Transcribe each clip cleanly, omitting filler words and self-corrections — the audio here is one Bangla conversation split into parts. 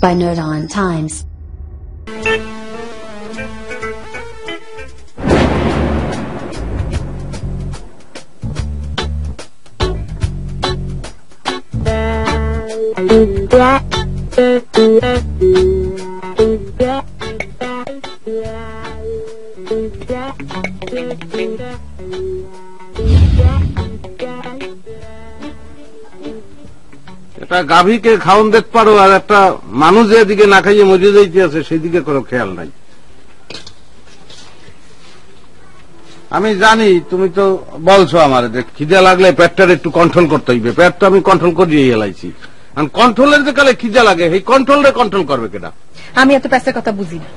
by Nerdon Times. একটা গাভীকে খাওন দেখতে পারো, আর একটা মানুষ যেদিকে না খাইয়ে মজে যাইতে আছে সেদিকে কোনো খেয়াল নাই। আমি জানি তুমি তো বলছো আমার যে খিদে লাগলে পেটটার একটু কন্ট্রোল করতে হইবে, পেট তো আমি কন্ট্রোল করিয়ে এলাইছি। কন্ট্রোলের যে কালে খিদে লাগে সেই কন্ট্রোলরে কন্ট্রোল করবে কেনা? আমি এত পেশার কথা বুঝি না।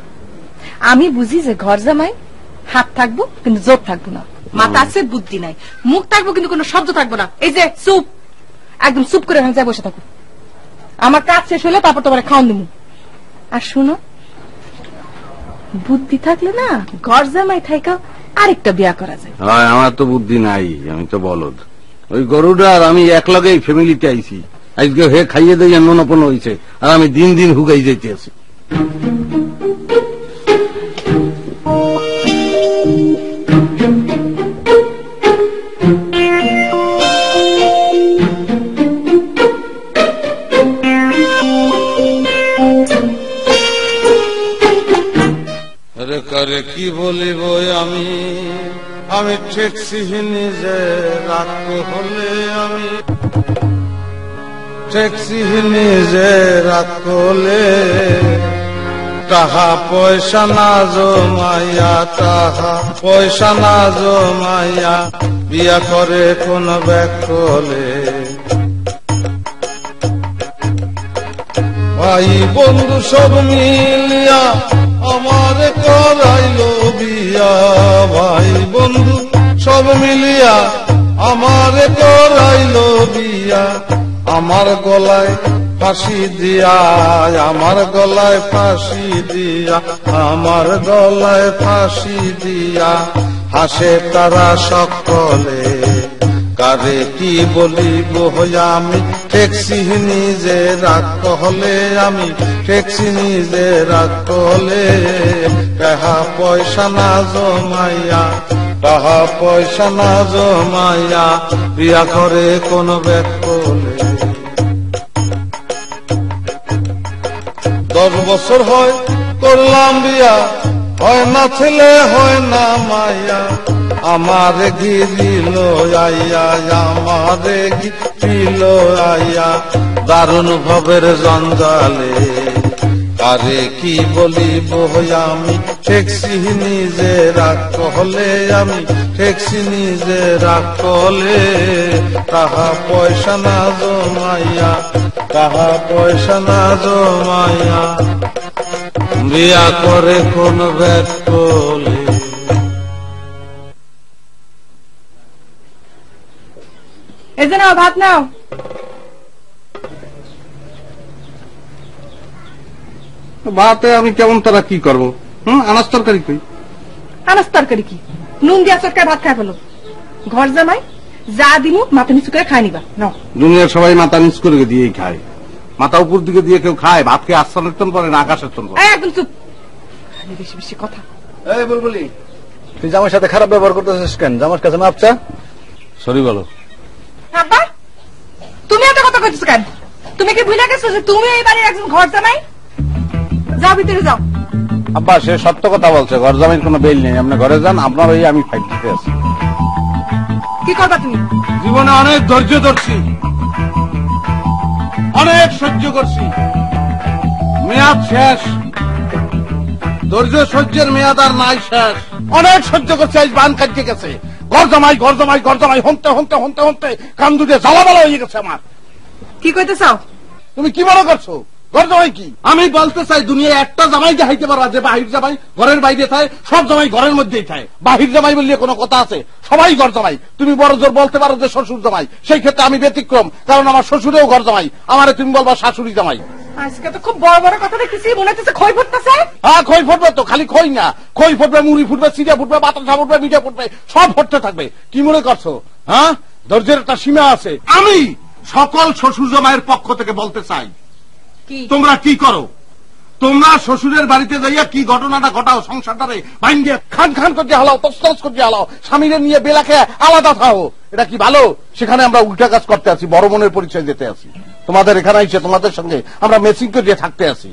আমি বুঝি যে ঘর জামাই হাত থাকবো কিন্তু জোর থাকবো না, মাথা আছে বুদ্ধি নাই, মুখ থাকবো কিন্তু কোনো শব্দ থাকবো না। এই যে চুপ, একদম চুপ করে যা বসে থাকো। আমার কাজ শেষ হলে তারপর তোমার খাওয়ান দেবো। আর শুনো, বুদ্ধি থাকলে না ঘর জামাই থাকা আরেকটা বিয়া করা যায়। আমার তো বুদ্ধি নাই, আমি তো বলদ। ওই গরুটার আমি এক লগেই ফ্যামিলিতে আইছি, আজকে হে খাইয়ে দিয়ে ননপন হয়েছে, আর আমি দিন দিন হুগাই যেতে আছি। করে কি বলিব আমি, আমি ঠেকছি নিজে রাগ হলে, আমি ঠেকছি নিজে রাগ হলে। টাকা পয়সা না জমাইয়া, টাকা পয়সা না জমাইয়া বিয়া করে কোন ব্যাকলে। ভাই বন্ধু সব মিলিয়া আমার করাইলো বিয়া, ভাই বন্ধু সব মিলিয়া আমার করাইলো বিয়া। আমার গলায় ফাঁসি দিয়া, আমার গলায় ফাঁসি দিয়া, আমার গলায় ফাঁসি দিয়া হাসে তারা সকলে। কারে কি বলিব আমি ঠেকছি নিজে রাগ হলে, আমি ঠেকছি নিজে রাগ হলে। টাকা পয়সা না জমাইয়া, টাকা পয়সা না জমাইয়া বিয়া করে কোন ব্যাকলে। 10 বছর হয় করলাম বিয়া, হয় না ছেলে হয় না মাইয়া। আমারে গিরিল আইয়া, আমারে গিরিল আইয়া দারুণ ভবের জঞ্জালে। কারে কি বলিব আমি ঠেকছি নিজে রাগ হলে, আমি ঠেকছি নিজে রাগ হলে। টাকা পয়সা না জমাইয়া, টাকা পয়সা না জমাইয়া বিয়া করে কোন ব্যাকলে। এই যে নাও ভাত নাও। ভাতে আমি কেমন তারা কি করবো? আনাজ তরকারি কই? আনাজ তরকারি কি, নুন দিয়া চটকায় ভাত খাই ফেলো। ঘর জামাই যা দিমু মাথা নিচু করে খাই নিবা। নাও। দুনিয়ার সবাই মাথা নিচ করে দিয়েই খায়, মাথা উপর দিকে দিয়ে কেউ খায়? ভাতকে আসমানের তন করে না আকাশের তন করে? একদম চুপ, বেশি বেশি কথা। এই বুলবুলি, তুই জামার সাথে খারাপ ব্যবহার করতেছিস কেন? জামার কাছে মাপ চা। সরি বলো। আব্বা, তুমি এত কথা কইছিস কেন? তুমি কি ভুলে গেছো যে তুমি এই বাড়ির একজন ঘর জামাই? যাও ভিতরে যাও। আব্বা সে সত্য কথা বলছে, ঘর জামাইয়ের কোনো বেল নেই, আপনি ঘরে যান, আপনার ওই আমি ফাইট দিতে আছি। কি করবা তুমি? জীবনে অনেক ধৈর্য ধরছি, অনেক সহ্য করছি, মেয়াদ শেষ। ধৈর্য সহ্যের মেয়াদ আর নাই, শেষ। অনেক সহ্য করছি, আজ বান কাটতে গেছে। ঘর জামাই ঘর জামাই ঘর জামাই হন্তে হন্তে হন্তে হন্তে কান দুটে জ্বালাবালা হয়ে গেছে আমার। কি কইতে চাও তুমি? কি মনে করছো ঘর জামাই কি? আমি বলতে চাই দুনিয়ায় একটা জামাই দেখাইতে পারো যে বাহির জামাই ঘরের বাইরে থাকে, সব জামাই ঘরের মধ্যেই থাকে। বাহির জামাই বললে কোনো কথা আছে? সবাই ঘর জামাই। তুমি বড় জোর বলতে পারো যে শ্বশুর জামাই, সেই ক্ষেত্রে আমি ব্যতিক্রম, কারণ আমার শ্বশুরেও ঘর জামাই, আমারে তুমি বলবা শাশুড়ি জামাই। আজকে তো খুব বড় বড় কথা দেখতেছি, মনে হচ্ছে খই ফুটতেছে। হ্যাঁ খই ফুটবে তো, খালি খই না, খই ফুটবে, মুড়ি ফুটবে, সিরা ফুটবে, বাতাসা ফুটবে, মিঠা ফুটবে, সব ফুটতে থাকবে। কি মনে করছো? হ্যাঁ, ধৈর্যের একটা সীমা আছে। আমি সকল শ্বশুর জামাইয়ের পক্ষ থেকে বলতে চাই, কি? তোমরা কি করো? তোমরা শ্বশুরের বাড়িতে যাইয়া কি ঘটনাটা ঘটাও? সংসারটারে ভাঙ্গিয়া খান খান করতে হালাও, তসতস করতে হালাও, স্বামীরে নিয়ে বেলাকে আলাদা থাও। এটা কি ভালো? সেখানে আমরা উল্টা কাজ করতে আছি, বড় মনের পরিচয় দিতে আছি। তোমাদের এখানে এসে তোমাদের সঙ্গে আমরা মেসিং করে থাকতে আছি।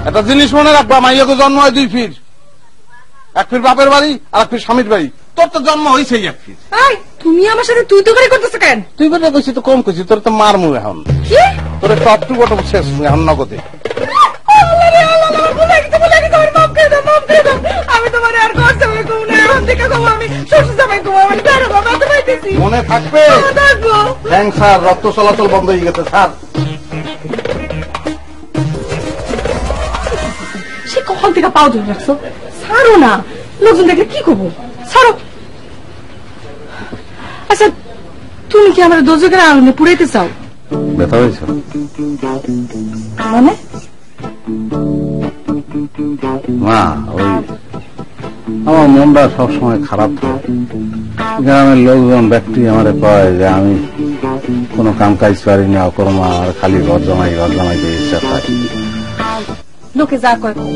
একটা জিনিস মনে রাখবা, মাইয়াকে জন্ম হয় 2 ফির, 1 ফির বাপের বাড়ি আর 1 ফির স্বামীর বাড়ি। তোর তো জন্ম হয়েছেই 1 ফির। তুমি আমার সাথে তুই তো করে করতেছো কেন? তুই বলে কইছি তো কম কইছি, তোর তো মারমু এখন। কি? তোর টপ টু বটম শেষ এখন নগদে। আমি তোমার আর ঘর জামাই কম না, এখন থেকে কম আমি শ্বশুর জামাই কম। আমি তার বাবা তো পাইতেছি। মনে থাকবে? থাকবো। ব্যাংক স্যার, রক্ত চলাচল বন্ধ হয়ে গেছে স্যার। সে কখন থেকে পাও ধরে রাখছো? ছাড়ো না, লোকজন দেখলে কি করবো? ছাড়ো। আচ্ছা, তুমি কি আমার দোজকের আগুনে পুড়াইতে চাও? ব্যথা হয়েছে? মানে মা, ওই আমার মনটা সবসময় খারাপ থাকে। গ্রামের লোকজন ব্যক্তি আমারে কয় যে আমি কোনো কাম কাজ পারি না, অকর্ম, আর খালি ঘর জমাইতে ইচ্ছা থাকে। লোকে যা কয় কয়।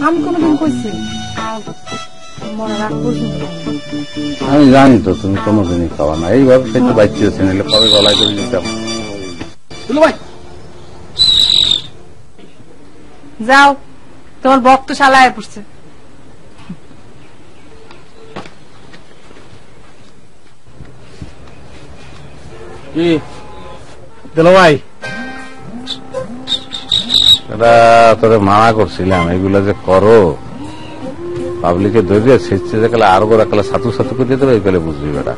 আমি কোনোদিন কইছি মনে রাখ পর্যন্ত? আমি জানি তো তুমি কোনোদিনই খাওয়া না, এইভাবে খেতে বাচ্চা নিলে কবে গলায় করে দিতাম। ভাই যাও, তোমার ভক্ত শালায় পড়ছে। কি দিল ভাই? এটা তোরে মানা করছিলাম, এগুলা যে করো পাবলিকে ধরিয়ে ছেড়ছে যে কালে আরো করে কালে ছাতু ছাতু করে দেবে, এই কালে বুঝবি বেটা।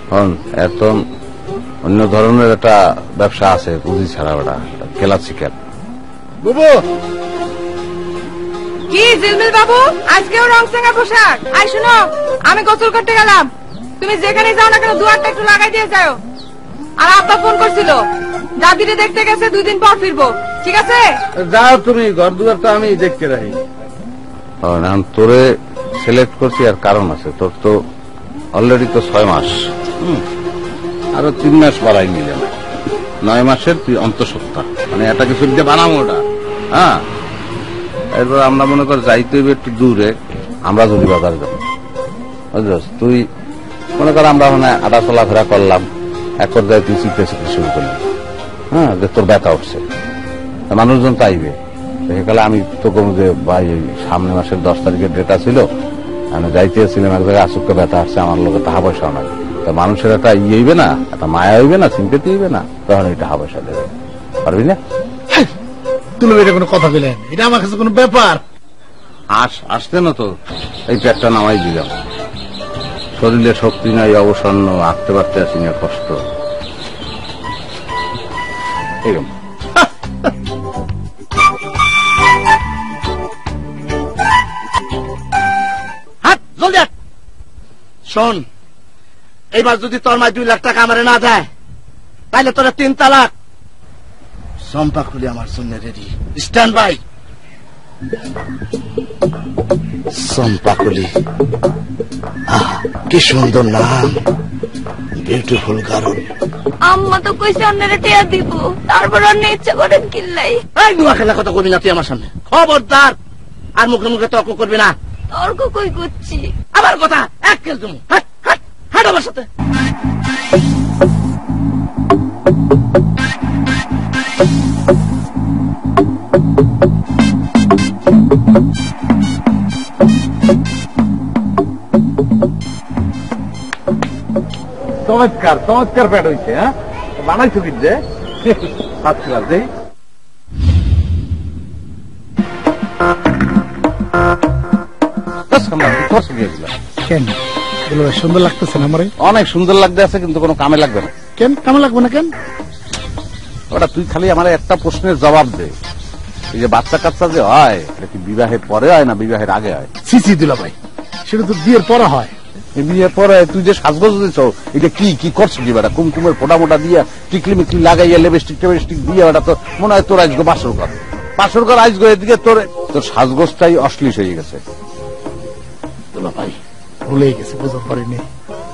কারণ এত অন্য ধরনের একটা ব্যবসা আছে বুঝি ছাড়া বেটা, কেলা চিকেন। বুবু কি জিলমিল বাবু, আজকেও রং সাঙ্গা পোশাক? আই শুনো, আমি গোসল করতে গেলাম, তুমি যেখানে যাও না কেন দুয়ারটা একটু লাগাই দিয়ে যাও। আর আব্বা ফোন করছিল, দাদিরে দেখতে গেছে, 2 দিন পর ফিরবো, ঠিক আছে? যাও তুমি, ঘর দুয়ার তো আমি দেখতে রাখি। এখন তোরে সিলেক্ট করছি আর কারণ আছে, তোর তো অলরেডি তো 6 মাস, আরো 3 মাস বাড়াই নিলে 9 মাসের তুই অন্তঃসত্ত্বা, মানে এটা কিছু দিয়ে বানাবো ওটা। হ্যাঁ, এরপর আমরা মনে কর যাইতে হবে একটু দূরে, আমরা যদি বাজার যাবো, বুঝলি? তুই মনে কর আমরা ওখানে আটা চলাফেরা করলাম, এক পর্যায়ে তুই চিপতে চিপতে শুরু করলি, হ্যাঁ, যে তোর ব্যথা উঠছে, মানুষজন তো আইবে। সেকালে আমি তো কম যে ভাই সামনে মাসের 10 তারিখের ডেটা ছিল, আমি যাইতেছিলাম এক জায়গায়, আসুককে ব্যথা আসছে, আমার লোকের টাকা পয়সাও নাই, তা মানুষের একটা ইয়ে হইবে না, একটা মায়া হইবে না, চিন্তাতে হইবে না, তখন এই টাকা পয়সা দেবে, পারবি না? তুমি এটা কোনো কথা বলেন? এটা আমার কাছে কোনো ব্যাপার? আসতে না তো এই পেটটা নামাই দিলাম, শরীরে শক্তি নাই, অবসন্ন, আঁকতে পারতে আসি না, কষ্ট এরকম। শোন, এইবার যদি তোর মায় 2 লাখ টাকা আমারে না দেয়, তাহলে তোরা 3 তালাক। চম্পা খুলি আমার জন্য রেডি, স্ট্যান্ড বাই। চম্পা খুলি, কি সুন্দর নাম, বিউটিফুল গার্ল। আম্মা তো কইছে অন্যেরা টিয়া দিব, তারপর অন্য ইচ্ছা করেন কিল্লাই। এই নুয়া খেলা কথা কবি না তুই আমার সামনে, খবরদার। আর মুখে মুখে তর্ক করবি না। তর্ক কই করছি? আমার কথা এক কেল তুমি, হাট হাট হাট আমার সাথে। চমৎকার চমৎকার প্যাড হয়েছে। হ্যাঁ, বানাইছো কি যে কেন সুন্দর লাগতেছে না? আমার অনেক সুন্দর লাগতে আছে, কিন্তু কোনো কামে লাগবে না। কেন কামে লাগবে না? কেন? ওটা তুই খালি আমার একটা প্রশ্নের জবাব দে, এই যে বাচ্চা কাচ্চা যে হয়, এটা কি বিবাহের পরে হয় না বিবাহের আগে হয়? সিসি দিলা ভাই, সেটা তো বিয়ের পরে হয়। বিয়ের পরে তুই যে সাজগোজ দিছ, এটা কি কি করছো কি বেটা? কুমকুমের ফোটা মোটা দিয়ে টিকলি মিকলি লাগাইয়া লিপস্টিক টেপস্টিক দিয়ে, ওটা তো মনে হয় তোর আজকে বাসর ঘর আজকে এদিকে তোর সাজগোজটাই অশ্লীল হয়ে গেছে। দিলা ভাই ভুলেই গেছে, বুঝতে পারিনি।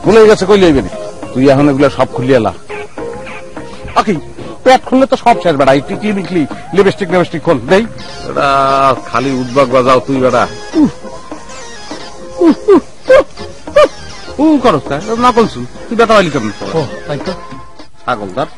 ভুলে গেছে কইলে হইবে না, তুই এখন এগুলো সব খুলিয়ে এলা। পেট খুললে তো সব শেষ বেড়া। টিকলি মিকলি লিপস্টিক লিপস্টিক খোল দেই। খালি উদ্বাগ বাজাও তুই বেড়া। করস না বলছু তুই বেটা হইলি কেমন? তাই তো ছাগলদার।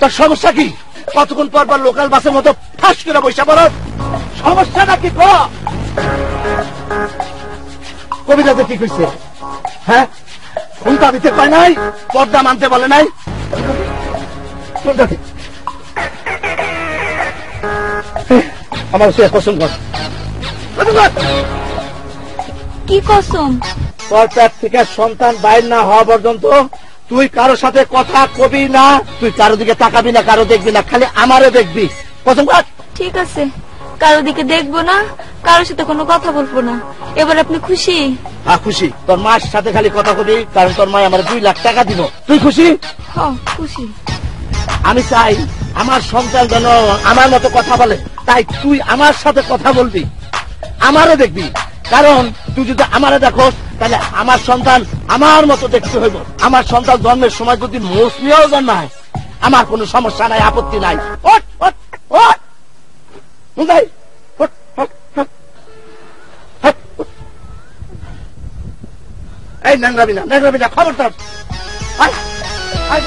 তোর সমস্যা কি? কতক্ষণ পর পর লোকাল বাসের মতো ফাঁস করে বসে পড়। সমস্যাটা কি? কবিরাজে কি কইছে? হ্যাঁ, ঘুমটা দিতে পায় নাই, পর্দা মানতে বলে নাই। আমার সে কসম কর। কি কসম? তোর পেট থেকে সন্তান বাইর না হওয়া পর্যন্ত তুই কারোর সাথে কথা কবি না, তুই কারো দিকে তাকাবি না, কারো দেখবি না, খালি আমারে দেখবি। কসম কর। ঠিক আছে, কারো দিকে দেখবো না, কারোর সাথে কোনো কথা বলবো না। এবার আপনি খুশি? হ্যাঁ খুশি। তোর মার সাথে খালি কথা কবি, কারণ তোর মা আমার 2 লাখ টাকা দিব। তুই খুশি? হ্যাঁ খুশি। আমি চাই আমার সন্তান যেন আমার মতো কথা বলে, তাই তুই আমার সাথে কথা বলবি, আমারে দেখবি। কারণ তুই যদি আমারে দেখোস তাহলে আমার সন্তান আমার মতো দেখতে হইব। আমার সন্তান জন্মের সময় যদি মুসলিমও জন্মায় আমার কোনো সমস্যা নাই, আপত্তি নাই। ওঠ ওঠ ওঠ মুদাই ওঠ ওঠ ওঠ ওঠ। এই নাংরাবি না, খবরদার। আয় আয়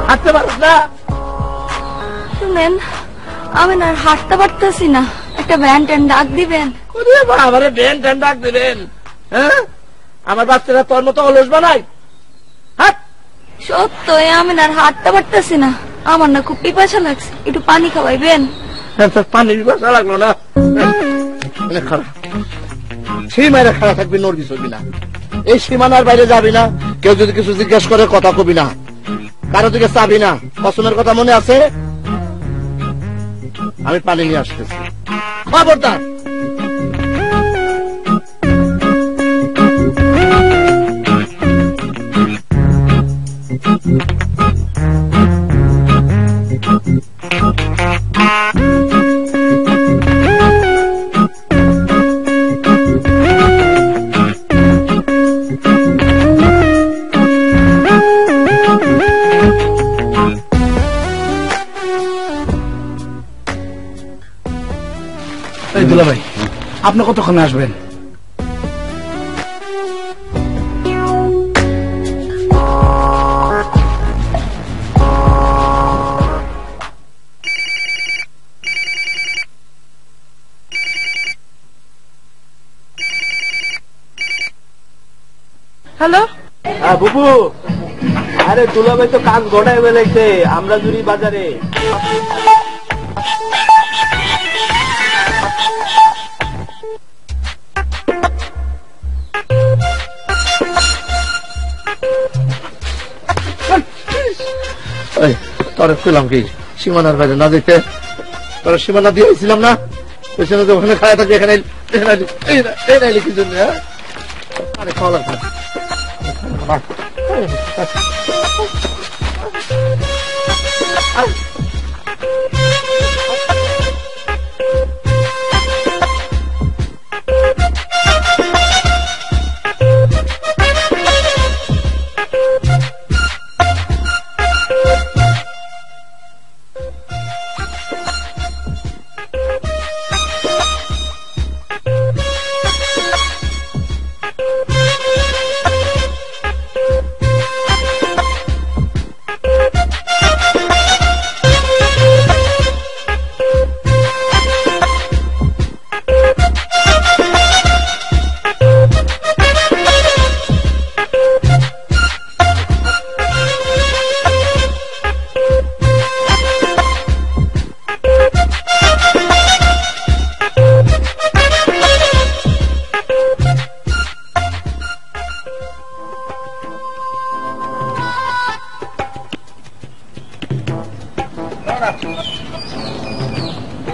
হাঁটতে পারছ না? শুনেন, আমি না আর হাঁটতে পারতেছি না, একটা ভ্যান ট্যান ডাক দিবেন। আমারে ভ্যান ট্যান ডাক দিবেন? হ্যাঁ, আমার বাচ্চারা তোর মতো অলস বানাই। হাট। সত্যই আমি না আর হাঁটতে পারতেছি না, আমার না খুব পিপাসা লাগছে, একটু পানি খাওয়াইবেন? তোর পানির বাসা লাগলো না? খারাপ সীমায় খারাপ থাকবি, নড়বি চলবি না, এই সীমানার বাইরে যাবি না। কেউ যদি কিছু জিজ্ঞেস করে কথা কবি না, কারো দিকে চাবি না। কসমের কথা মনে আছে? আমি পানি নিয়ে আসতেছি, খবরদার। এই দুলা ভাই, আপনি কতক্ষণে আসবেন? হ্যালো, হ্যাঁ বুবু, আরে দুলাভাই তো কাজ ঘটায় বেলাইছে আমরা জুড়ি বাজারে। তোরে পেলাম কি সীমানার বাইরে না দেখতে? তোর সীমানা দিয়েছিলাম না, পেছনে তো ওখানে খাওয়া থাকবে, এখানে কি জন্য? আরে খাওয়া লাগবে।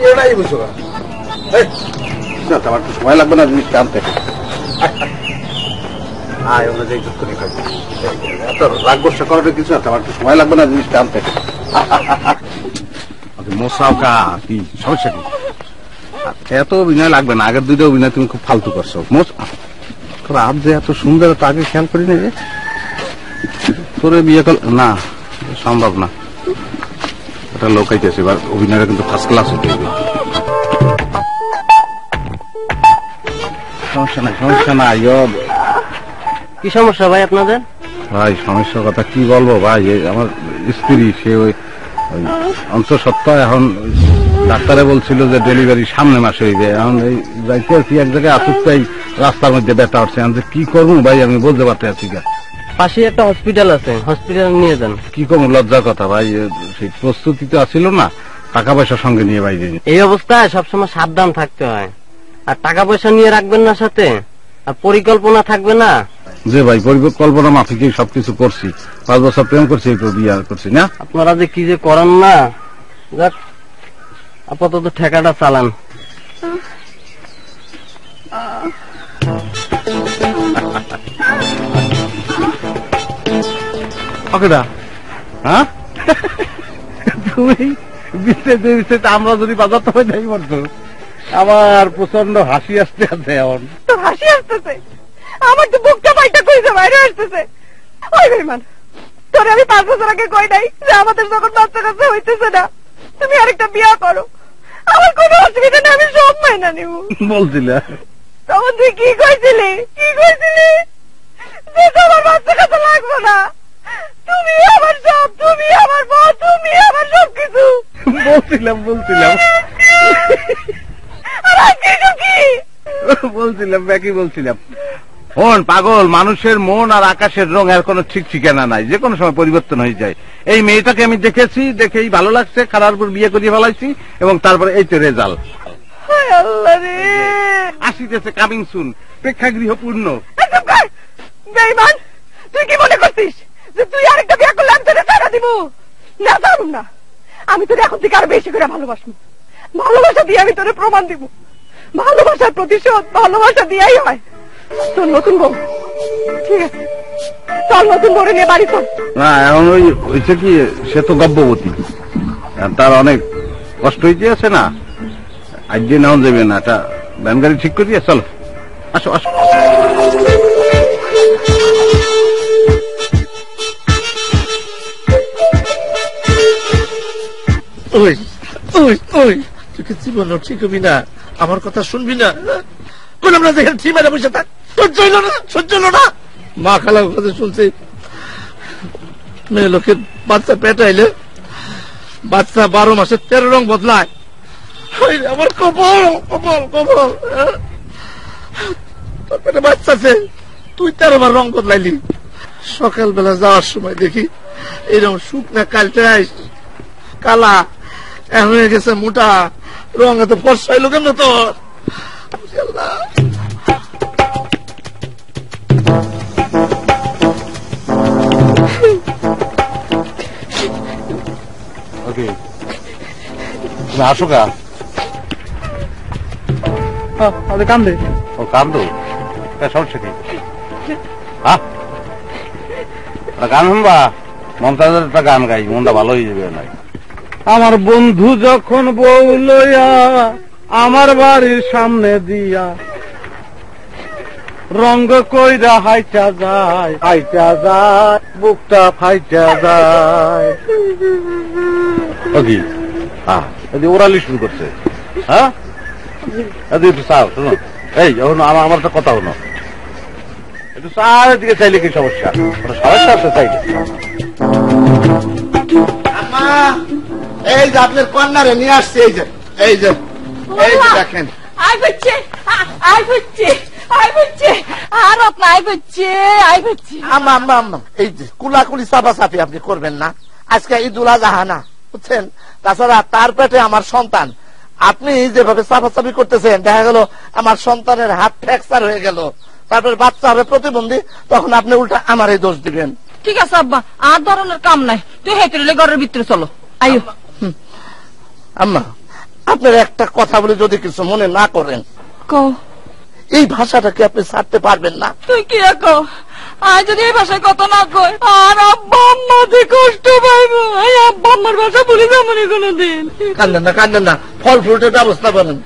এটাই বুঝো না। এই, না, আমার একটু সময় লাগবে না জিনিসটা আনতে। আয় ওরা যে একটু করে খাই। এত রাগ গোসা করার কিছু আছে, আমার একটু সময় লাগবে না জিনিসটা আনতে। মশাও কা কি সমস্যা কি? এত অভিনয় লাগবে না, আগের দুইটা অভিনয় তুমি খুব ফালতু করছো। রাত যে এত সুন্দর তো আগে খেয়াল করি না যে তোরে বিয়ে কর না, সম্ভব না। এটা লোকাইতেছে, এবার অভিনয়টা কিন্তু ফার্স্ট ক্লাস হতে হবে। সমস্যা নাই, সমস্যা নাই। কি সমস্যা ভাই আপনাদের? ভাই সমস্যার কথা কি বলবো ভাই, এই আমার স্ত্রী সে ওই অন্তঃসত্ত্বা, এখন ডাক্তারে বলছিল যে ডেলিভারি সামনে মাসে হইবে। এখন এই যাইতে আছি এক জায়গায় আসুকটাই রাস্তার মধ্যে ব্যথা উঠছে, আমি যে কি করবো ভাই আমি বলতে পারতে আছি গা। পাশে একটা হসপিটাল আছে, হসপিটাল নিয়ে যান। কি করবো, লজ্জার কথা ভাই, সেই প্রস্তুতি তো আসছিল না, টাকা পয়সা সঙ্গে নিয়ে বাইরে। এই অবস্থায় সবসময় সাবধান থাকতে হয়, আর টাকা পয়সা নিয়ে রাখবেন না সাথে, আর পরিকল্পনা থাকবে না। যে ভাই পরিকল্পনা মাফিকই সবকিছু করছি, 5 বছর প্রেম করছি, বিয়ে করছি না। আপনারা যে কি যে করেন না, যাক আপাতত ঠেকাটা চালান। হ্যাঁ তুমি আমরা যদি বাজার তবে যাই বলতো, আমার প্রচন্ড হাসি আসতে আছে। এখন তোর হাসি আসতেছে, আমার তো বুকটা পাইটা কইছে বাইরে আসতেছে। ওই বেমান, তোর আমি 5 বছর আগে কই নাই যে আমাদের যখন বাচ্চা কাছে হইতেছে না তুমি আরেকটা বিয়া করো, আমার কোনো অসুবিধা নেই, আমি সব মাইনা নিব বলছিলে। তখন তুই কি কইছিলি যে তোমার বাচ্চা কাছে লাগবে না, তুমি আমার সব, তুমি আমার বউ, তুমি আমার সবকিছু বলছিলাম আর আজকে কি বলছিলাম ব্যাকি বলছিলাম। মন পাগল, মানুষের মন আর আকাশের রং এর কোনো ঠিক ঠিকানা নাই, যে কোনো সময় পরিবর্তন হয়ে যায়। এই মেয়েটাকে আমি দেখেছি, দেখেই ভালো লাগছে, খারাপ করে বিয়ে করিয়ে ফেলাইছি, এবং তারপরে এই তো রেজাল্ট। আল্লাহ রে, আসিতেছে কামিং সুন, প্রেক্ষাগৃহ পূর্ণ। বেঈমান, তুই কি মনে করছিস যে তুই আরেকটা বিয়ে করলে আমি তোরে ছাড়া দিব? না, জানুম না, আমি তোর এখন থেকে আরো বেশি করে ভালোবাসবো। ভালোবাসা দিয়ে আমি তোরে প্রমাণ দিব, ভালোবাসার প্রতিশোধ ভালোবাসা দিয়াই হয়। তোর নতুন বউ, ঠিক আছে, চল নতুন বউরে নিয়ে বাড়ি চল। না এখন ওই হয়েছে কি, সে তো গর্ভবতী, তার অনেক কষ্ট হইতে আছে না, আজ দিয়ে নেওয়া যাবে না, একটা ভ্যান গাড়ি ঠিক করিয়ে চলো, আসো আসো। ওই ওই ওই তুই কি জীবন ঠিক হবি না? আমার কথা শুনবি না? বললাম না যেখানে ঠিক মেরে বসে থাক, সহ্য হইল না, সহ্য হলো না। মা খালা কথা শুনছি, মেয়ে লোকের বাচ্চা পেটাইলে বাচ্চা 12 মাসে 13 রং বদলায়। আমার কপাল কপাল কপাল, তোর পেটে বাচ্চা আছে, তুই 13 বার রং বদলাইলি। সকালবেলা যাওয়ার সময় দেখি এরকম শুকনা কালটাই কালা হয়ে গেছে, মোটা রং, এত ফর্সা হইল কেন তোর? আসো কা কান্দে। ও কান্দো, সমস্যা কি? হ্যাঁ গান শুনবা? মমতাজের একটা গান গাই, মনটা ভালো হয়ে যাবে। নাই আমার বন্ধু যখন বউ লইয়া আমার বাড়ির সামনে দিয়া রঙ্গ কইরা হাইটা যায়, বুকটা ফাইটা যায়। কি ওরালি শুরু করছে? হ্যাঁ একটু চাও, শোনো, এই যখন আমার একটা কথা হলো, একটু চায়ের দিকে চাইলে কি সমস্যা? সমস্যা আছে চাইলে। এই যে আপনার কন্যারে নিয়ে আসছে, এই যে এই যে এই যে দেখেন। আই বচ্চে, আই বচ্চে, আই বচ্চে, আর আপনা আই বচ্চে, আই বচ্চে। আম্মা আম্মা আম্মা, এই যে কুলাকুলি চাপাচাপি আপনি করবেন না, আজকে ঈদুল আজহা না, বুঝছেন? তাছাড়া তার পেটে আমার সন্তান, আপনি যেভাবে চাপাচাপি করতেছেন, দেখা গেল আমার সন্তানের হাত ফ্র্যাকচার হয়ে গেল, তারপরে বাচ্চা হবে প্রতিবন্ধী, তখন আপনি উল্টা আমারই দোষ দিবেন। ঠিক আছে আব্বা, আর ধরনের কাম নাই, তুই হেঁটে ঘরের ভিতরে চলো। আইও আম্মা, আপনার একটা কথা বলে যদি কিছু মনে না করেন, কও এই ভাষাটাকে আপনি ছাড়তে পারবেন না। তুই কি কও আজ যদি এই ভাষায় কথা না কয় আর আব্বা আম্মা যে কষ্ট পাইবো, এই আব্বা আম্মার ভাষা বলে যাবো না কোনোদিন। কান্দেন না, ফল ফ্রুটের ব্যবস্থা করেন।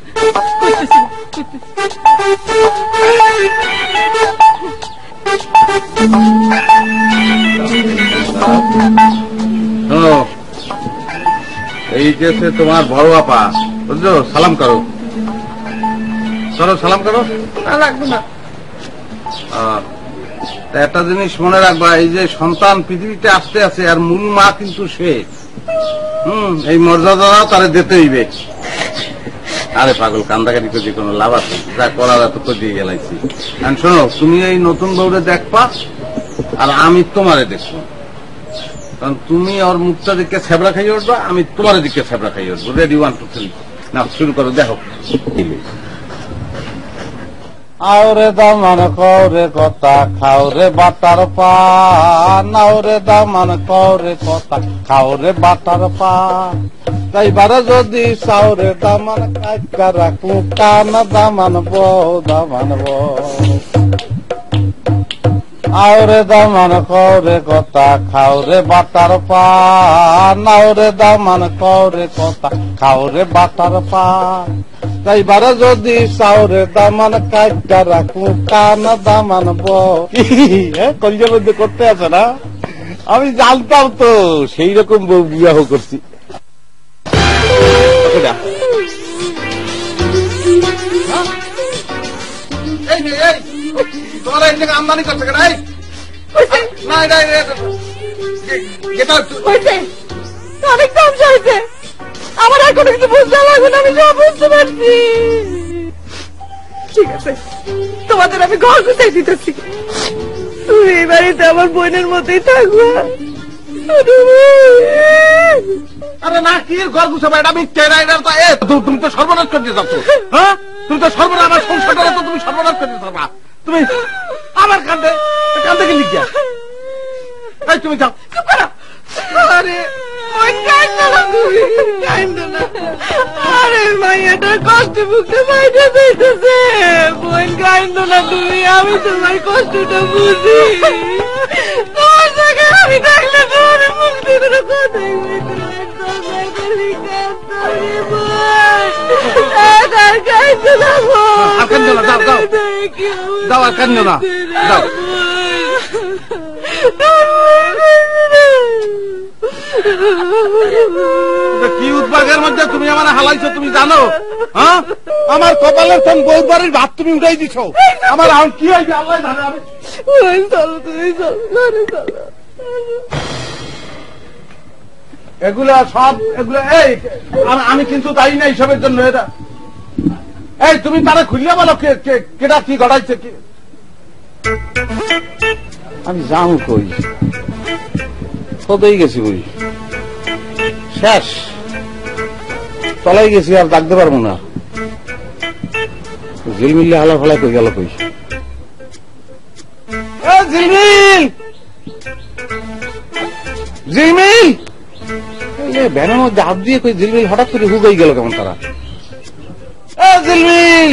এই যে তোমার বড় আপা, বুঝলো? সালাম করো, সালাম করো। লাগবে না। একটা জিনিস মনে রাখবা, এই যে সন্তান পৃথিবীতে আসতে আছে, আর মূল মা কিন্তু সে। এই মর্যাদাটাও তারে দিতে হইবে। আরে পাগল, কান্দাকাটি করে কোনো লাভ আছে? যা করার এত দিয়ে গেলাইছি। শোনো, তুমি এই নতুন বউরে দেখবা, আর আমি তোমারে দেখবো। কারণ তুমি ওর মুখটা দিকে ছ্যাবড়া খাইয়ে উঠবা, আমি তোমার দিকে ছ্যাবড়া খাইয়ে উঠবো। রেডি, 1 2 3 না, শুরু করো। দেখো, আওরে দামান কৌরে কথা খাওরে বাটার পা, নাওরে দামান কৌরে কথা খাওরে বাটার পা, তাইবারে যদি সাউরে দামান কাইকা রাখু কান দামান বউ দামান বউ। আওরে দামান কৌরে কথা খাওরে বাটার পা, নাওরে দামান কৌরে কথা খাওরে বাটার পা, তাইবারে যদি সাউরে দামান কাইটা রাখু কান দামান কলজের মধ্যে করতে আছে না? আমি জানতাম তো সেই রকম বউ বিবাহ করছি। তোমার এই থেকে আমদানি করছে কেন? অনেক দাম চাইছে, আমার আর কোনো কিছু বুঝতে লাগবে না, আমি সব বুঝতে পারছি। ঠিক আছে, তোমাদের আমি ঘর গুছাই দিতেছি, তুমি এই বাড়িতে আমার বোনের মতোই থাকবে। আরে না, কি ঘর গুছাবো? এটা মিথ্যে, তুমি তো সর্বনাশ করে দিয়ে যাচ্ছ। হ্যাঁ, তুমি তো সর্বনাশ, আমার সংসারটা তো তুমি সর্বনাশ করে দিতে পারবা। তুমি আমার কান্দে কি লিখিয়া? তুমি যাও। আরে আরে মাইয়াটা কষ্ট বুকতে বাইরে যাইতেছে, বোন কাইন্দ না তুমি, আমি তোমার কষ্টটা বুঝি। তোমার জায়গায় আমি থাকলে তোমার মুখ দিয়ে কোনো কথাই কি উদ্বাগের মধ্যে তুমি আমার হালাইছো তুমি জানো? হ্যাঁ, আমার কপালের কোন বউ বাড়ির ভাত তুমি উঠাই দিছ। আমার এখন কি হয়েছে আল্লাহ জানে। এগুলা সব এগুলো আমি কিন্তু দায়ী না এইসবের জন্য। এটা এই তুমি তারা খুলিয়া বলো কেটা কি ঘটাইছে কি? আমি জানো কই, সবেই গেছি বই, শেষ তলাই গেছি, আর ডাকতে পারবো না। ঝিলমিল্লে হালা ফেলা কই গেল কই? ঝিলমিল, ঝিলমিল, ভ্যানের মধ্যে হাত দিয়ে কই ঝিলমিল হঠাৎ করে হুগাই গেল কেমন তারা? ঝিলমিল,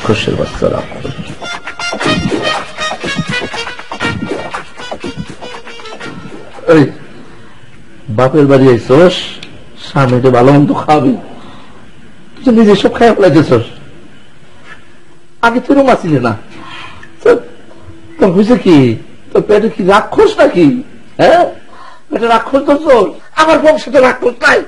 খুশির বাচ্চারা বাপের বাড়ি আইসস, স্বামীটা ভালো মন্দ খাবি, তুই নিজে সব খাই ফেলাইতেছস। আগে তোর মাছিলি না, তোর বুঝে কি তোর পেটে কি রাক্ষস নাকি? হ্যাঁ, পেটে রাক্ষস তো তোর, আমার বংশে রাক্ষস নাই।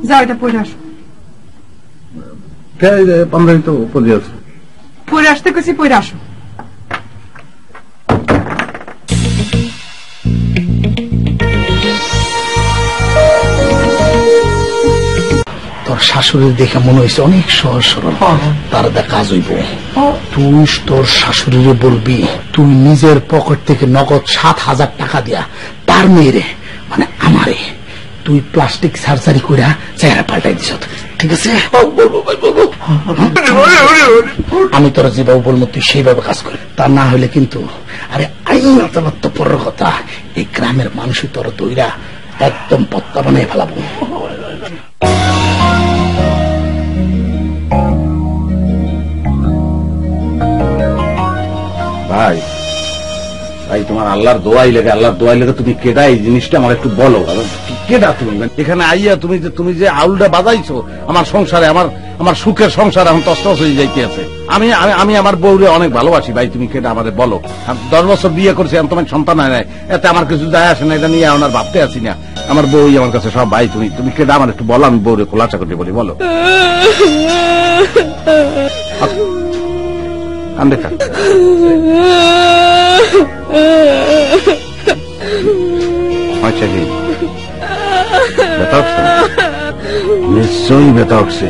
যাও, এটা পড়ে আসো। পান্ডানি তো পড়ে আছে, পড়ে আসতে কেছি, পড়ে আসো। তোর শাশুড়ি দেখে মনে হয়েছে অনেক সহজ সরল, তার কাজ হইব। তুই তোর শাশুড়িরে বলবি তুই নিজের পকেট থেকে নগদ 7,000 টাকা দিয়া তার মেয়েরে মানে আমারে তুই প্লাস্টিক সার্জারি কইরা চেহারা পাল্টাই দিস, ঠিক আছে? আমি তোরা যেভাবে বলবো তুই সেইভাবে কাজ কর, তা না হলে কিন্তু আরে আইন আদালত তো পরের কথা, এই গ্রামের মানুষই তোর দইরা একদম পত্তা বানিয়ে ফেলাবো। ভাই ভাই তোমার আল্লাহর দোয়াই লেগে তুমি কেডা এই জিনিসটা আমার একটু বলো। কেডা তুমি এখানে আইয়া তুমি যে আউলটা বাজাইছো আমার সংসারে, আমার সুখের সংসার এখন তছনছ হয়ে যাইতে আছে। আমি আমার বউরে অনেক ভালোবাসি ভাই, তুমি কেডা আমাদের বলো। 10 বছর বিয়ে করছি, এখন তোমার সন্তান হয় নাই, এতে আমার কিছু যায় আসে না, এটা নিয়ে এখন আর ভাবতে আছি না। আমার বউই আমার কাছে সব। ভাই তুমি কেডা আমার একটু বলো, আমি বউরে খোলাসা করতে বলি, বলো। দেখা আচ্ছা কি ব্যথা উঠছে? নিশ্চয়ই ব্যথা উঠছে।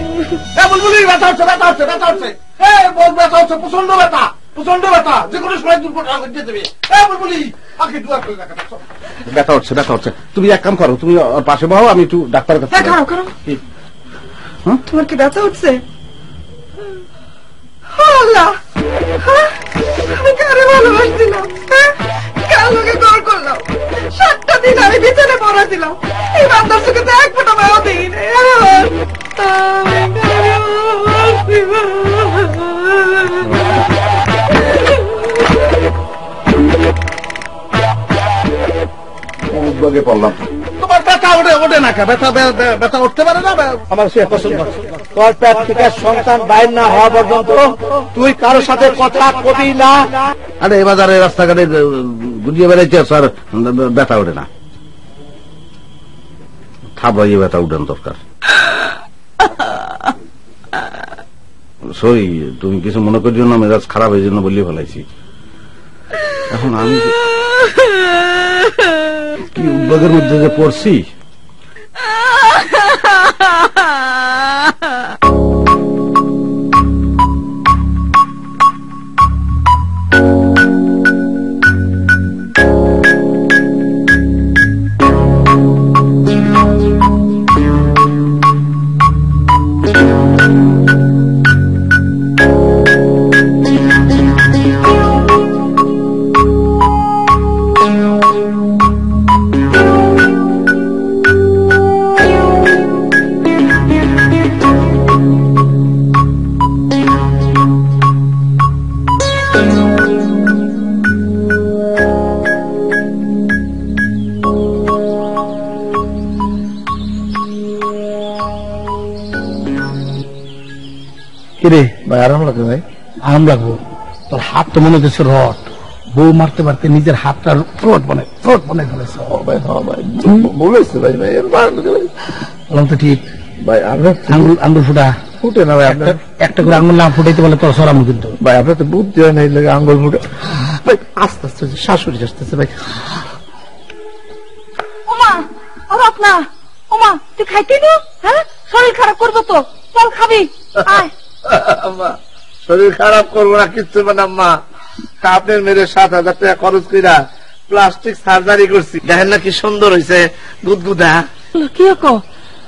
প্রচন্ড ব্যথা, যে কোনো সময় দুর্ঘটনা ঘটিয়ে দেবে। ব্যথা উঠছে। তুমি এক কাম করো, তুমি পাশে বহো, আমি একটু ডাক্তারের কাছে। তোমার কি ব্যথা উঠছে? আমি কারে ভালোবাসছিলাম, কার লোকে গড় করলাম, 7টা দিন আমি বিছানে পড়া দিলাম, এই বান্দার চোখে তো এক ফোঁটা মায়া দেখি নাই। পড়লাম তোমার ব্যথা ওঠে না, ব্যথা উঠতে পারে না। আমার সে পছন্দ, তোর পেট থেকে সন্তান বাইর না হওয়া পর্যন্ত তুই কারোর সাথে কথা কবি না। আরে এই বাজারে রাস্তাঘাটে গুজিয়ে বেড়াইতে আর ব্যথা ওঠে না, থাবাইয়ে ব্যথা উঠান দরকার। সই তুমি কিছু মনে করিও না, মেজাজ খারাপ এই জন্য বললে ফেলাইছি। এখন আমি কি উদ্বেগের মধ্যে যে পড়ছি। কিরে ভাই, আরাম লাগবে? ভাই আরাম লাগবো। তোর হাত তো মনে হচ্ছে রড, বউ মারতে মারতে নিজের হাতটা ফ্রড বানাই ফেলেছে। বলেছে ভাই বললাম তো ঠিক ভাই, আমরা আঙ্গুল ফুটে না ভাই, আপনার একটা করে আঙ্গুল না ফুটাইতে বলে তোর সরাম কিন্তু। ভাই আপনার তো বুদ্ধি হয় না, এই লাগে আঙ্গুল ফুটে। ভাই আস্তে আস্তে শাশুড়ি আসতেছে ভাই। ওমা রত্না, ওমা তুই খাইতে না? হ্যাঁ, শরীর খারাপ করবো তো, চল খাবি, আয়। শরীর খারাপ করবো না, কিচ্ছু না মা। আপনার মেরে 7,000 টাকা খরচ কইরা প্লাস্টিক সার্জারি করছি, দেখেন না কি সুন্দর হয়েছে, গুদগুদা। কি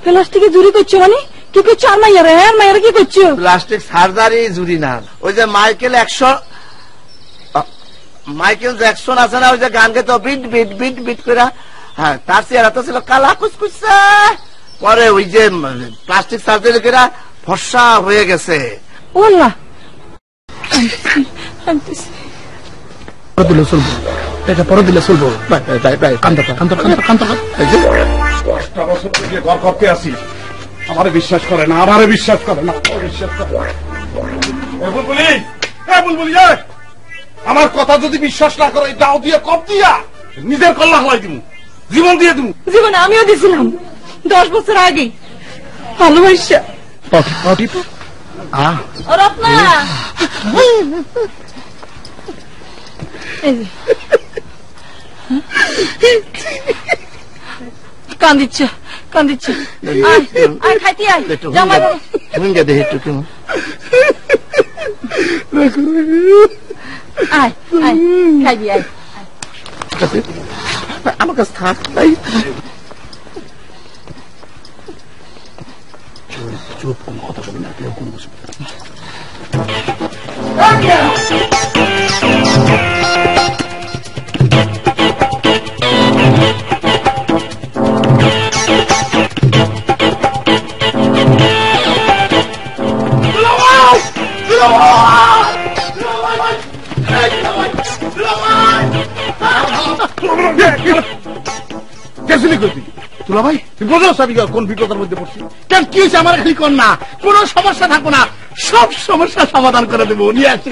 প্লাস্টিকে জুড়ি করছো মানে? কি করছো? আর মাইয়ারা কি করছো? প্লাস্টিক সার্জারি জুড়ি না, ওই যে মাইকেল জ্যাকসন আছে না, ওই যে গান গেতো বিট বিট বিট বিট করে, হ্যাঁ, তার চেহারা তো ছিল কালা কুচকুচা, পরে ওই যে প্লাস্টিক সার্জারি করে ফর্সা হয়ে গেছে। ওল্লা দিলে চলবো, এটা পরে দিলে চলবো। ঘর করতে আসি, আমারে বিশ্বাস করে না, আমার কথা যদি বিশ্বাস না করে, দাও দিয়ে কপ দিয়া নিজের কল্লা হলাই দিব, জীবন দিয়ে দিব। জীবনে আমিও দিছিলাম 10 বছর আগে ভালোবাসা। রত্না কান্দিচ্ছ কান্দিচ্ছি আয় আয় খাইতে আয় জামাই বাবু ভেঙ্গে দে একটু কেমন আয় আয় খাইবি আয় আমার কাছে থাক তাই চুপ কোনো কথা বলি না কেউ কোনো তুলা ভাই তুই বোঝো আমি কোন বিপদের মধ্যে পড়ছি কেন কি হয়েছে আমার খালি কর না কোন সমস্যা থাকবো না সব সমস্যা সমাধান করে দেবো নিয়ে আসছি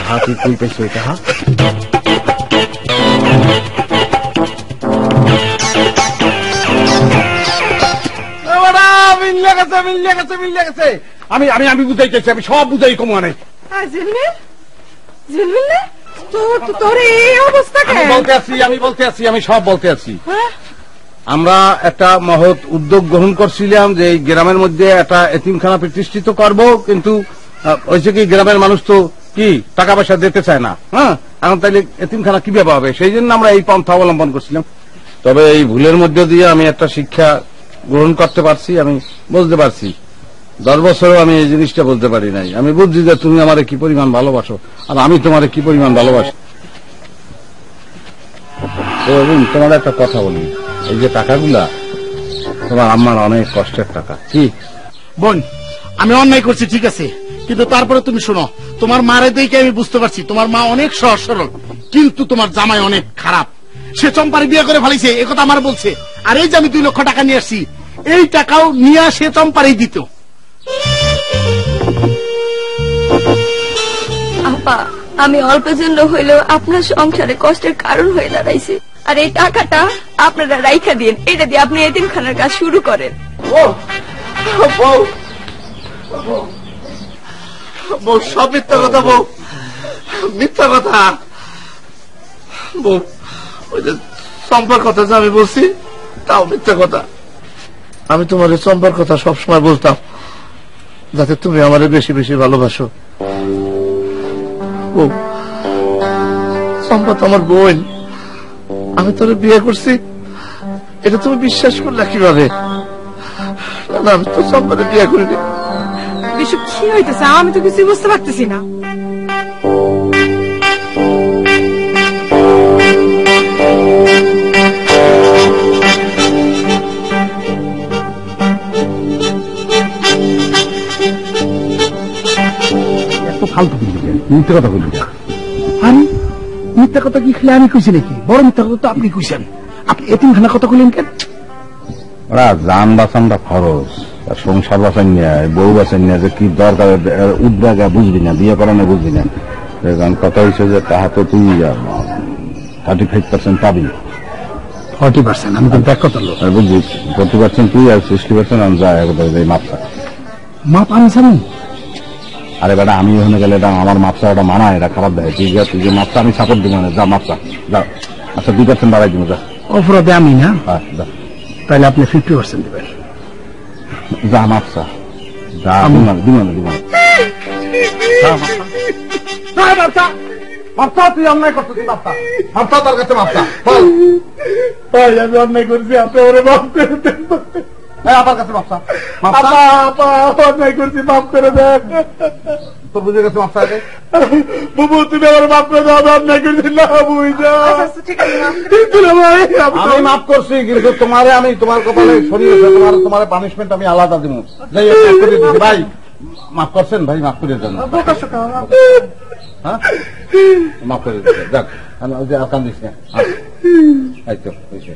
হাতি তুই পেয়েছো এটা হা মিলিয়ে গেছে আমি আমি আমি বুঝাইতেছি আমি সব বুঝাই কমানে তোর এই অবস্থা আমি বলতে আছি আমি সব বলতে আছি আমরা একটা মহৎ উদ্যোগ গ্রহণ করছিলাম যে এই গ্রামের মধ্যে একটা এতিমখানা প্রতিষ্ঠিত করব কিন্তু হয়েছে কি গ্রামের মানুষ তো কি টাকা পয়সা দিতে চায় না হ্যাঁ এখন তাইলে এতিমখানা কিভাবে হবে সেই জন্য আমরা এই পন্থা অবলম্বন করছিলাম তবে এই ভুলের মধ্যে দিয়ে আমি একটা শিক্ষা গ্রহণ করতে পারছি আমি বুঝতে পারছি 10 বছরও আমি এই জিনিসটা বলতে পারি নাই আমি বুঝছি যে তুমি আমারে কি পরিমাণ ভালোবাসো আর আমি তোমারে কি পরিমাণ ভালোবাসি তোমার একটা কথা বলি এই যে টাকাগুলা তোমার আমার অনেক কষ্টের টাকা কি বোন আমি অন্যায় করছি ঠিক আছে কিন্তু তারপরে তুমি শোনো তোমার মারে দেখে আমি বুঝতে পারছি তোমার মা অনেক সহজ সরল কিন্তু তোমার জামাই অনেক খারাপ সে চম্পারে বিয়ে করে ফেলেছে একথা আমার বলছে আর এই যে আমি 2 লক্ষ টাকা নিয়ে আসছি এই টাকাও নিয়ে সে চম্পারেই দিত আপা আমি অল্প জন্য হইলেও আপনার সংসারে কষ্টের কারণ হয়ে দাঁড়াইছি আর এই টাকাটা আপনারা রাইখা দিন এটা দিয়ে আপনি এতিমখানার কাজ শুরু করেন বউ সব মিথ্যা কথা বউ মিথ্যা কথা বউ ওই যে চম্পার কথা যে আমি বলছি তাও মিথ্যা কথা আমি তোমার এই চম্পার কথা সবসময় বলতাম যাতে তুমি আমারে বেশি বেশি ভালোবাসো বউ চম্পা তো আমার বোন আমি তোরে বিয়ে করছি এটা তুমি বিশ্বাস করলে কিভাবে না আমি তো চম্পারে বিয়ে করিনি এসব কি হইতেছে আমি তো কিছু বুঝতে পারতেছি না ফালতু মিথ্যা কথা বলি আমি মিথ্যা কথা কি খেলে আমি কইছি নাকি বড় মিথ্যা কথা তো আপনি কইছেন আপনি এতিমখানা কথা কইলেন কেন ওরা যান বাঁচানটা খরচ আর সংসার বাঁচান নিয়ে বউ বাঁচান নিয়ে যে কি দরকার উদ্বেগা বুঝবি না বিয়ে করানো বুঝবি না কারণ কথা হয়েছে যে তাহা তো তুই 35% পাবি 40% আমি তো ব্যাক কথা লোক বুঝলি 40% তুই আর 60% আমি যাই মাপটা মাপ আমি জানি আরে বেটা আমি ওখানে গেলে এটা আমার মাপসা ওটা মানা এটা খারাপ দেয় ঠিক আছে যে মাপসা আমি সাপোর্ট দিব না যা মাপসা যা আচ্ছা 2% বাড়াই দিব যা অপরাধে আমি না হ্যাঁ যা তাহলে আপনি 50% দেবেন যা মাপসা যা দিব না মাপসা তুই অন্যায় করছিস মাপসা মাপসা তোর কাছে মাপসা আমি অন্যায় করছি আপনি ওরে মাফ করে দেন আপনার কাছে মাপসা অন্যায় করছি মাফ করে দেন তোর বুঝে গেছে মাপসা বুবু তুমি আমার মাফ করে দাও অন্যায় করছি না বুঝা আমি মাফ করছি কিন্তু তোমারে আমি তোমার কপালে সরিয়ে তোমার পানিশমেন্ট আমি আলাদা দিব যাই ভাই মাফ করছেন ভাই মাফ করে দেন হ্যাঁ মাফ করে দিচ্ছেন যাক আর কান্দিস না আচ্ছা হয়েছে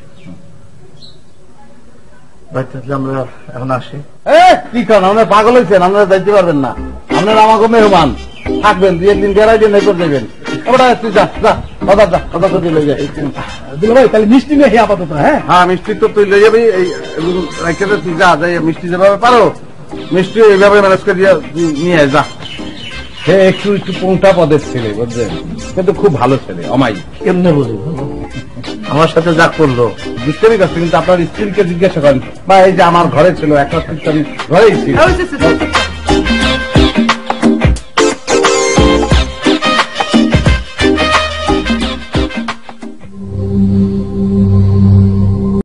আমরা এখন আসি কি কারণ আপনার পাগল হয়েছেন আপনারা যাইতে পারবেন না আপনারা আমাকে মেহমান থাকবেন 2 দিন বেড়াই দিয়ে নেই করবেন ওটা তুই যা যা কথা তো লই যাই দিল ভাই তাহলে মিষ্টি নিয়ে আপাতত হ্যাঁ মিষ্টি তো তুই লই যাবি এই রাইখে তুই যা যাই মিষ্টি যেভাবে পারো মিষ্টি এইভাবে ম্যানেজ করে নিয়ে যা সে একটু পোংটা পদের ছেলে বুঝলেন কিন্তু খুব ভালো ছেলে অমাই কেমনে বুঝবো আমার সাথে যা করলো দুষ্টামি করছে, কিন্তু আপনার স্ত্রীকে জিজ্ঞাসা করেন বা এই যে আমার ঘরে ছিল একটা আমি ঘরেই ছিল।